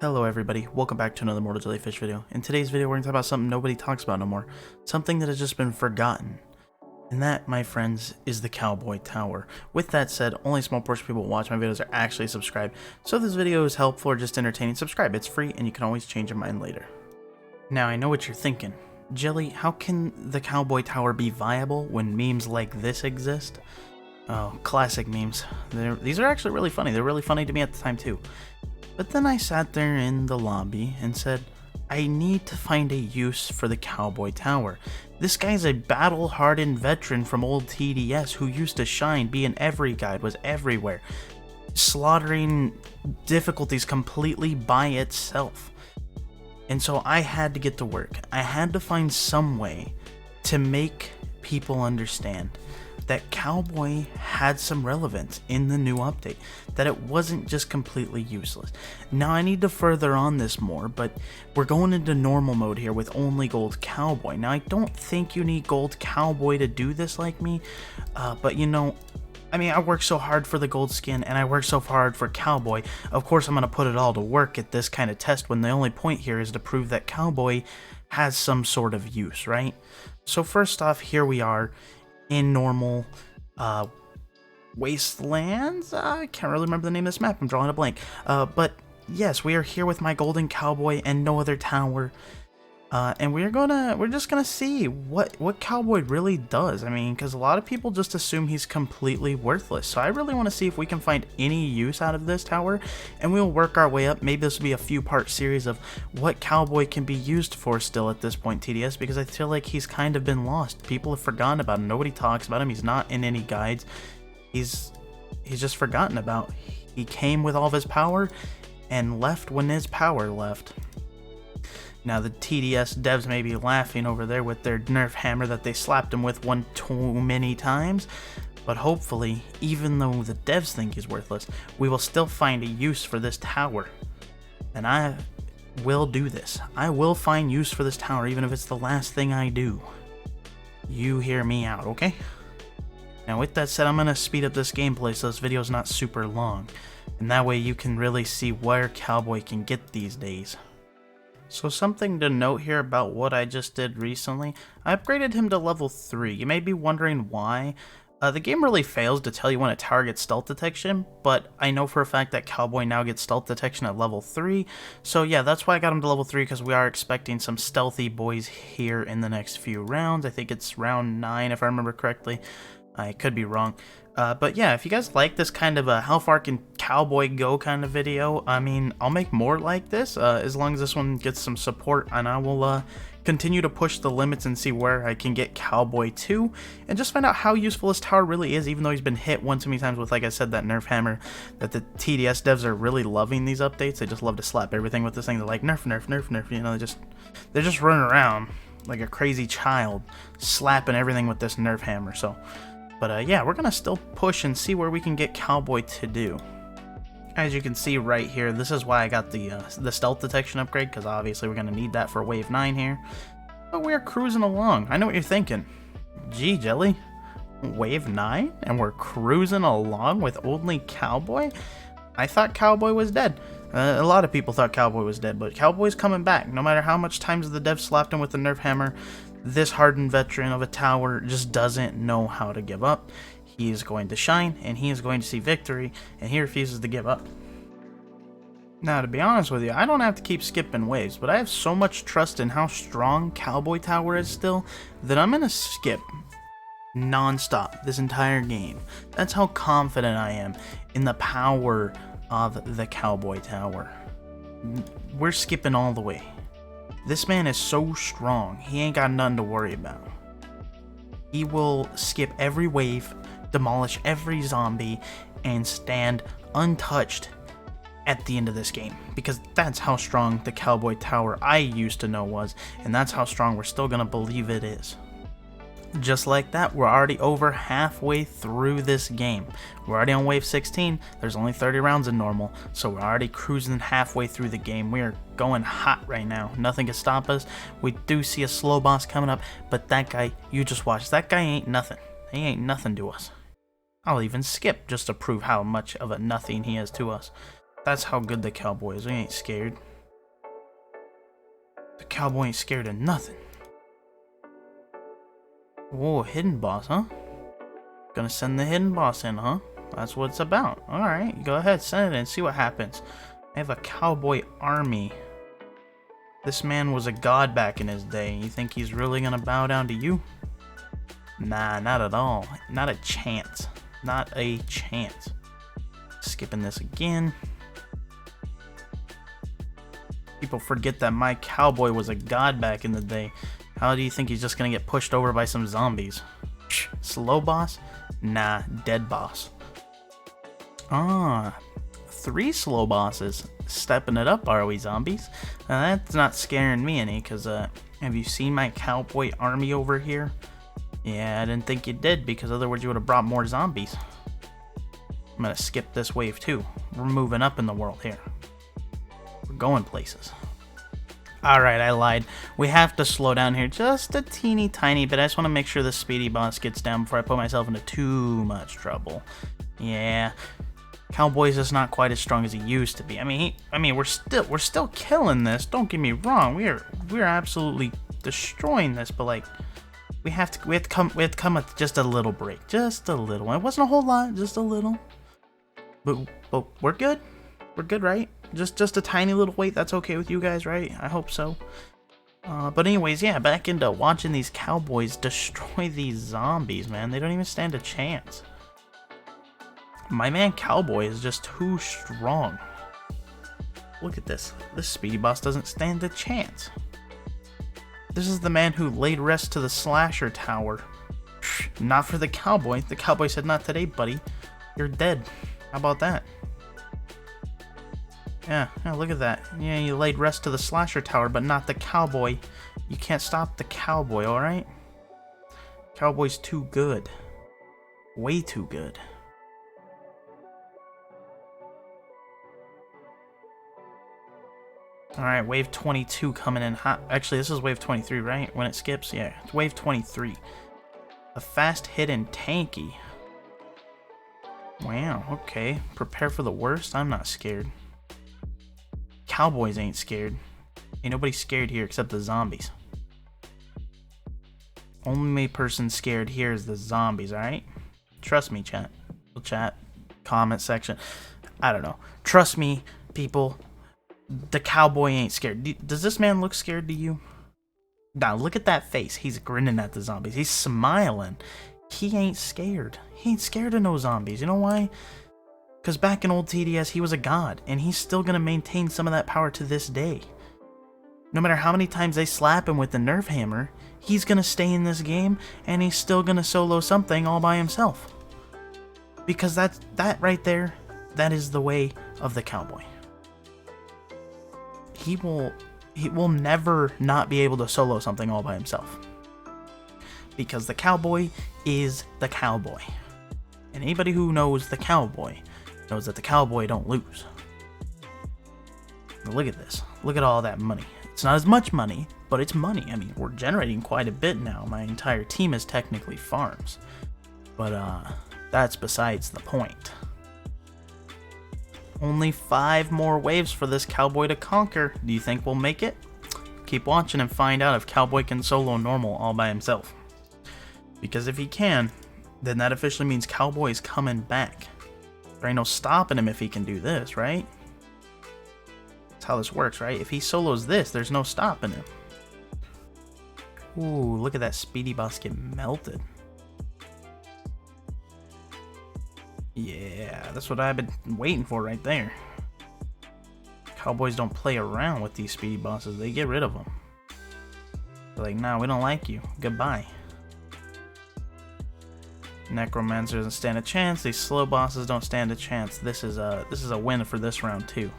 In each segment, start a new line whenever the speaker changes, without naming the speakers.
Hello everybody, welcome back to another Mortal Jellyfish video. In today's video we're going to talk about something nobody talks about no more. Something that has just been forgotten. And that, my friends, is the Cowboy Tower. With that said, only a small portion of people who watch my videos are actually subscribed. So if this video is helpful or just entertaining, subscribe. It's free and you can always change your mind later. Now I know what you're thinking. Jelly, how can the Cowboy Tower be viable when memes like this exist? Oh, classic memes. These are actually really funny. They're really funny to me at the time too. But then I sat there in the lobby and said, I need to find a use for the Cowboy Tower. This guy's a battle-hardened veteran from old TDS who used to shine, be in every guide, was everywhere, slaughtering difficulties completely by itself. And so I had to get to work. I had to find some way to make people understand that Cowboy had some relevance in the new update, that it wasn't just completely useless. Now I need to further on this more, but we're going into normal mode here with only Gold Cowboy. Now I don't think you need Gold Cowboy to do this like me, but you know, I mean, I work so hard for the gold skin and I work so hard for Cowboy. Of course I'm going to put it all to work at this kind of test when the only point here is to prove that Cowboy has some sort of use, right? So first off, here we are in normal wastelands. I can't really remember the name of this map. I'm drawing a blank. But yes, we are here with my golden Cowboy and no other tower. And we're just gonna see what Cowboy really does. I mean, because a lot of people just assume he's completely worthless. So I really want to see if we can find any use out of this tower, and we'll work our way up. Maybe this will be a few-part series of what Cowboy can be used for still at this point, TDS, because I feel like he's kind of been lost. People have forgotten about him. Nobody talks about him. He's not in any guides. He's just forgotten about. He came with all of his power and left when his power left. Now the TDS devs may be laughing over there with their nerf hammer that they slapped him with one too many times, but hopefully, even though the devs think he's worthless, we will still find a use for this tower. And I will do this. I will find use for this tower even if it's the last thing I do. You hear me out, okay? Now with that said, I'm going to speed up this gameplay so this video is not super long, and that way you can really see where Cowboy can get these days. So something to note here about what I just did recently, I upgraded him to level 3. You may be wondering why. The game really fails to tell you when a tower gets stealth detection, but I know for a fact that Cowboy now gets stealth detection at level 3. So yeah, that's why I got him to level 3, because we are expecting some stealthy boys here in the next few rounds. I think it's round 9 if I remember correctly. I could be wrong. But yeah, if you guys like this kind of a how far can Cowboy go kind of video, I mean, I'll make more like this as long as this one gets some support, and I will continue to push the limits and see where I can get Cowboy to, and just find out how useful this tower really is, even though he's been hit one too many times with, like I said, that nerf hammer, that the TDS devs are really loving these updates. They just love to slap everything with this thing. They're like, nerf, nerf, nerf, nerf, you know, they're just running around like a crazy child, slapping everything with this nerf hammer, so... But yeah, we're going to still push and see where we can get Cowboy to do. As you can see right here, this is why I got the stealth detection upgrade, because obviously we're going to need that for wave 9 here. But we're cruising along. I know what you're thinking. Gee, Jelly, wave 9? And we're cruising along with only Cowboy? I thought Cowboy was dead. A lot of people thought Cowboy was dead, but Cowboy's coming back. No matter how much times the devs slapped him with the nerf hammer, this hardened veteran of a tower just doesn't know how to give up. He is going to shine, and he is going to see victory, and he refuses to give up. Now, to be honest with you, I don't have to keep skipping waves, but I have so much trust in how strong Cowboy Tower is still that I'm going to skip non-stop this entire game. That's how confident I am in the power of the Cowboy Tower. We're skipping all the way. This man is so strong, he ain't got nothing to worry about. He will skip every wave, demolish every zombie, and stand untouched at the end of this game. Because that's how strong the Cowboy Tower I used to know was, and that's how strong we're still gonna believe it is. Just like that, we're already over halfway through this game. We're already on wave 16, there's only 30 rounds in normal, so we're already cruising halfway through the game. We are going hot right now. Nothing can stop us. We do see a slow boss coming up, but that guy, you just watch. That guy ain't nothing. He ain't nothing to us. I'll even skip just to prove how much of a nothing he is to us. That's how good the Cowboy is. We ain't scared. Cowboy ain't scared of nothing. Whoa, hidden boss, huh? Gonna send the hidden boss in, huh? That's what it's about. Alright, go ahead, send it in, see what happens. I have a cowboy army. This man was a god back in his day. You think he's really gonna bow down to you? Nah, not at all. Not a chance. Not a chance. Skipping this again. People forget that my cowboy was a god back in the day. How do you think he's just gonna get pushed over by some zombies? Slow boss? Nah, dead boss. Ah, 3 slow bosses. Stepping it up, are we, zombies? That's not scaring me any, because, have you seen my cowboy army over here? Yeah, I didn't think you did, because otherwise you would have brought more zombies. I'm gonna skip this wave, too. We're moving up in the world here. We're going places. Alright, I lied. We have to slow down here just a teeny tiny bit. I just want to make sure the speedy boss gets down before I put myself into too much trouble. Yeah, Cowboy's just not quite as strong as he used to be. I mean, we're still killing this. Don't get me wrong. We're absolutely destroying this, but like, we have to come with just a little break, just a little. It wasn't a whole lot, just a little. But we're good. We're good, right? Just a tiny little wait. That's okay with you guys, right? I hope so. But anyways, yeah, back into watching these cowboys destroy these zombies, man. They don't even stand a chance. My man Cowboy is just too strong. Look at this. This speedy boss doesn't stand a chance. This is the man who laid rest to the slasher tower. Not for the cowboy. The cowboy said, not today, buddy. You're dead. How about that? Yeah, look at that. Yeah, you laid rest to the slasher tower, but not the cowboy. You can't stop the cowboy, alright? Cowboy's too good. Way too good. Alright, wave 22 coming in hot. Actually, this is wave 23, right? When it skips? Yeah, it's wave 23. A fast hit and tanky. Wow, okay. Prepare for the worst? I'm not scared. Cowboys ain't scared. Ain't nobody scared here except the zombies. Only person scared here is the zombies, alright? Trust me, chat. Chat, comment section. I don't know. Trust me, people. The cowboy ain't scared. Does this man look scared to you? Now, look at that face. He's grinning at the zombies. He's smiling. He ain't scared. He ain't scared of no zombies. You know why? Because back in old TDS, he was a god, and he's still going to maintain some of that power to this day. No matter how many times they slap him with the nerf hammer, he's going to stay in this game, and he's still going to solo something all by himself. Because that right there, that is the way of the cowboy. He will never not be able to solo something all by himself. Because the cowboy is the cowboy. And anybody who knows the cowboy knows that the cowboy don't lose. Now look at this. Look at all that money. It's not as much money, but it's money. I mean, we're generating quite a bit now. My entire team is technically farms. But that's besides the point. Only 5 more waves for this cowboy to conquer. Do you think we'll make it? Keep watching and find out if Cowboy can solo normal all by himself. Because if he can, then that officially means Cowboy is coming back. There ain't no stopping him if he can do this, right? That's how this works, right? If he solos this, there's no stopping him. Ooh, look at that speedy boss get melted. Yeah, that's what I've been waiting for right there. Cowboys don't play around with these speedy bosses. They get rid of them. They're like, nah, we don't like you. Goodbye. Necromancer doesn't stand a chance. These slow bosses don't stand a chance. This is a win for this round too.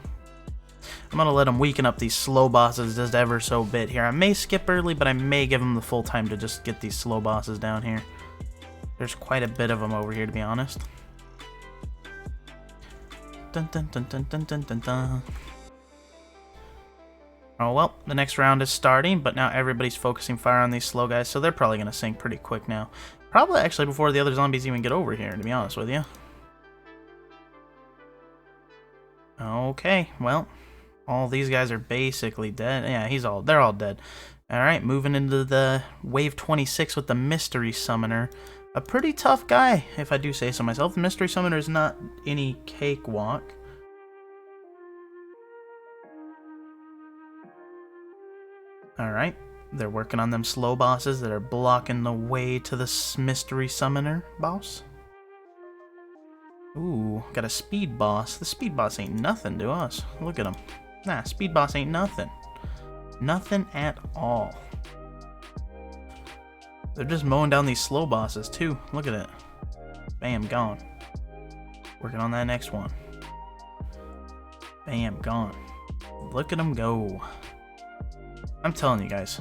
I'm gonna let them weaken up these slow bosses just ever so bit here. I may skip early, but I may give them the full time to just get these slow bosses down here. There's quite a bit of them over here, to be honest. Dun, dun, dun, dun, dun, dun, dun, dun. Oh well, the next round is starting, but now everybody's focusing fire on these slow guys, so they're probably going to sink pretty quick now. Probably actually before the other zombies even get over here, to be honest with you. Okay, well, All these guys are basically dead. Yeah, they're all dead. Alright, moving into the wave 26 with the mystery summoner. A pretty tough guy, if I do say so myself. The mystery summoner is not any cakewalk. Alright, they're working on them slow bosses that are blocking the way to the mystery summoner boss. Ooh, got a speed boss. The speed boss ain't nothing to us. Look at him. Nah, speed boss ain't nothing. Nothing at all. They're just mowing down these slow bosses too. Look at it. Bam, gone. Working on that next one. Bam, gone. Look at them go. I'm telling you guys.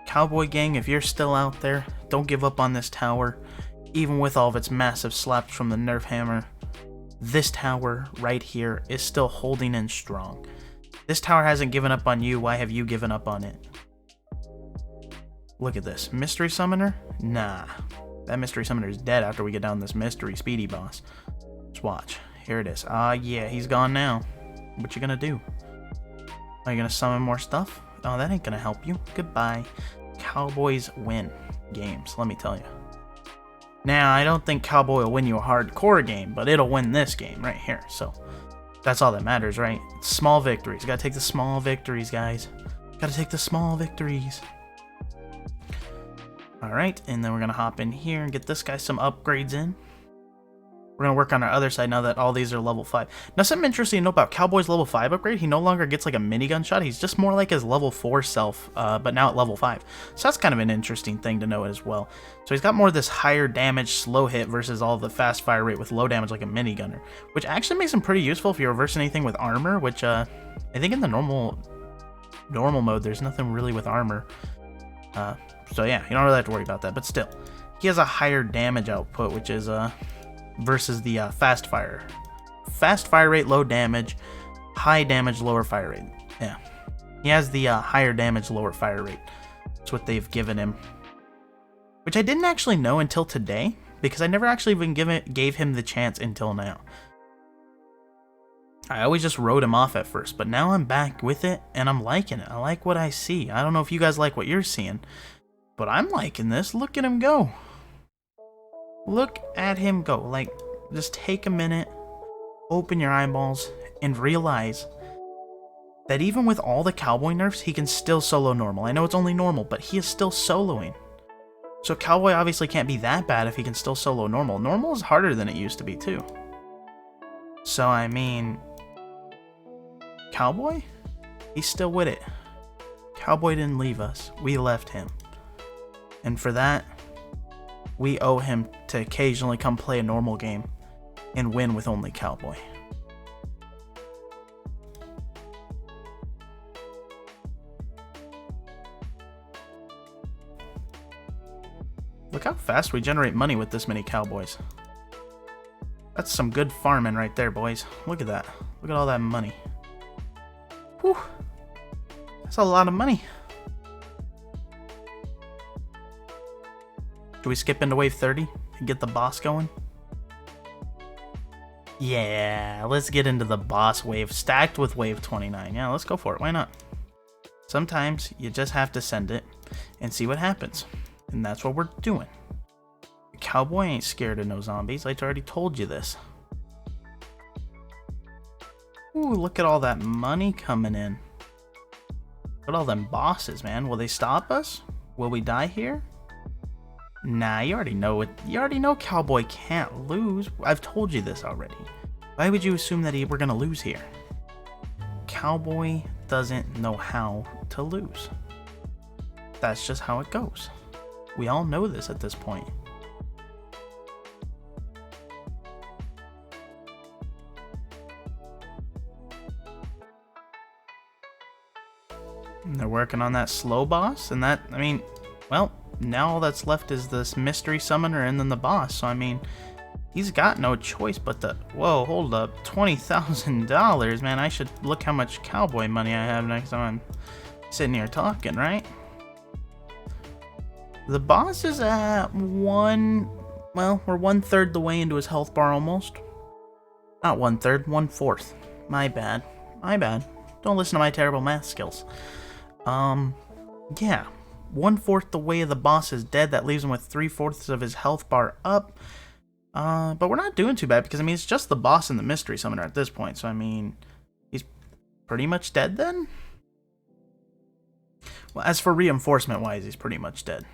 Cowboy gang, if you're still out there, don't give up on this tower. Even with all of its massive slaps from the Nerf hammer, this tower right here is still holding in strong. This tower hasn't given up on you. Why have you given up on it? Look at this. Mystery summoner? Nah. That mystery summoner is dead after we get down this mystery speedy boss. Let's watch. Here it is. Yeah, he's gone now. What you gonna do? Are you gonna summon more stuff? Oh, that ain't gonna help you. Goodbye. Cowboys win games, let me tell you. Now, I don't think Cowboy will win you a hardcore game, but it'll win this game right here. So, that's all that matters, right? Small victories. Gotta take the small victories, guys. Gotta take the small victories. Alright, and then we're gonna hop in here and get this guy some upgrades in. We're gonna work on our other side now that all these are level 5. Now, something interesting to know about Cowboy's level 5 upgrade, he no longer gets like a minigun shot. He's just more like his level 4 self, but now at level 5. So that's kind of an interesting thing to know as well. So he's got more of this higher damage slow hit versus all the fast fire rate with low damage like a minigunner, which actually makes him pretty useful if you're reversing anything with armor, which I think in the normal mode there's nothing really with armor. So yeah, you don't really have to worry about that, but still. He has a higher damage output, which is versus the fast fire. Fast fire rate, low damage, high damage, lower fire rate. Yeah. He has the higher damage, lower fire rate. That's what they've given him. Which I didn't actually know until today, because I never actually even gave him the chance until now. I always just wrote him off at first, but now I'm back with it, and I'm liking it. I like what I see. I don't know if you guys like what you're seeing, but I'm liking this. Look at him go. Look at him go. Like, just take a minute, open your eyeballs, and realize that even with all the Cowboy nerfs, he can still solo normal. I know it's only normal, but he is still soloing. So Cowboy obviously can't be that bad if he can still solo normal. Normal is harder than it used to be, too. So, I mean, Cowboy? He's still with it. Cowboy didn't leave us. We left him. And for that, we owe him to occasionally come play a normal game and win with only Cowboy. Look how fast we generate money with this many Cowboys. That's some good farming right there, boys. Look at that. Look at all that money. Whew. That's a lot of money. Do we skip into wave 30 and get the boss going? Yeah, let's get into the boss wave stacked with wave 29. Yeah, let's go for it. Why not? Sometimes you just have to send it and see what happens. And that's what we're doing. Cowboy ain't scared of no zombies. I already told you this. Ooh, look at all that money coming in. Look at all them bosses, man. Will they stop us? Will we die here? Nah, you already know it. You already know Cowboy can't lose. I've told you this already. Why would you assume that we're gonna lose here? Cowboy doesn't know how to lose. That's just how it goes. We all know this at this point. And they're working on that slow boss, and that, I mean, well, now all that's left is this mystery summoner and then the boss. So, I mean, he's got no choice but to... Whoa, hold up. $20,000, man. I should look how much Cowboy money I have next time I'm sitting here talking, right? The boss is at we're 1/3 the way into his health bar almost. Not 1/3, 1/4. My bad. My bad. Don't listen to my terrible math skills. Yeah. 1/4 the way the boss is dead. That leaves him with 3/4 of his health bar up. But we're not doing too bad because, I mean, it's just the boss and the mystery summoner at this point. So, I mean, he's pretty much dead then? Well, as for reinforcement-wise, he's pretty much dead.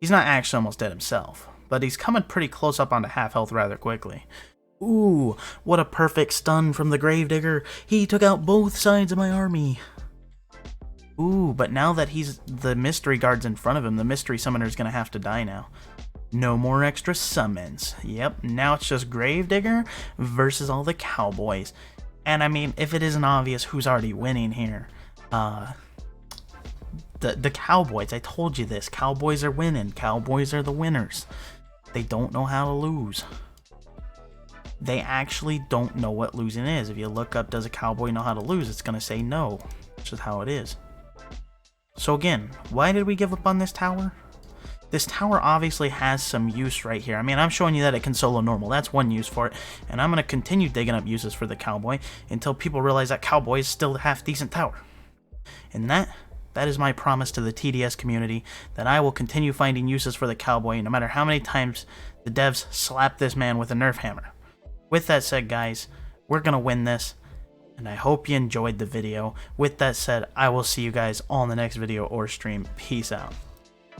He's not actually almost dead himself, but he's coming pretty close up onto half health rather quickly. Ooh, what a perfect stun from the Gravedigger. He took out both sides of my army. Ooh, but now that the mystery guard's in front of him, the mystery summoner's gonna have to die now. No more extra summons. Yep, now it's just Gravedigger versus all the Cowboys. And I mean, if it isn't obvious who's already winning here, the Cowboys, I told you this, Cowboys are winning, Cowboys are the winners. They don't know how to lose. They actually don't know what losing is. If you look up, does a Cowboy know how to lose, it's gonna say no, which is how it is. So again, why did we give up on this tower? This tower obviously has some use right here. I mean, I'm showing you that it can solo normal. That's one use for it. And I'm going to continue digging up uses for the Cowboy until people realize that Cowboy is still a half-decent tower. And that is my promise to the TDS community, that I will continue finding uses for the Cowboy no matter how many times the devs slap this man with a Nerf hammer. With that said, guys, we're going to win this. And I hope you enjoyed the video. With that said, I will see you guys all in the next video or stream. Peace out.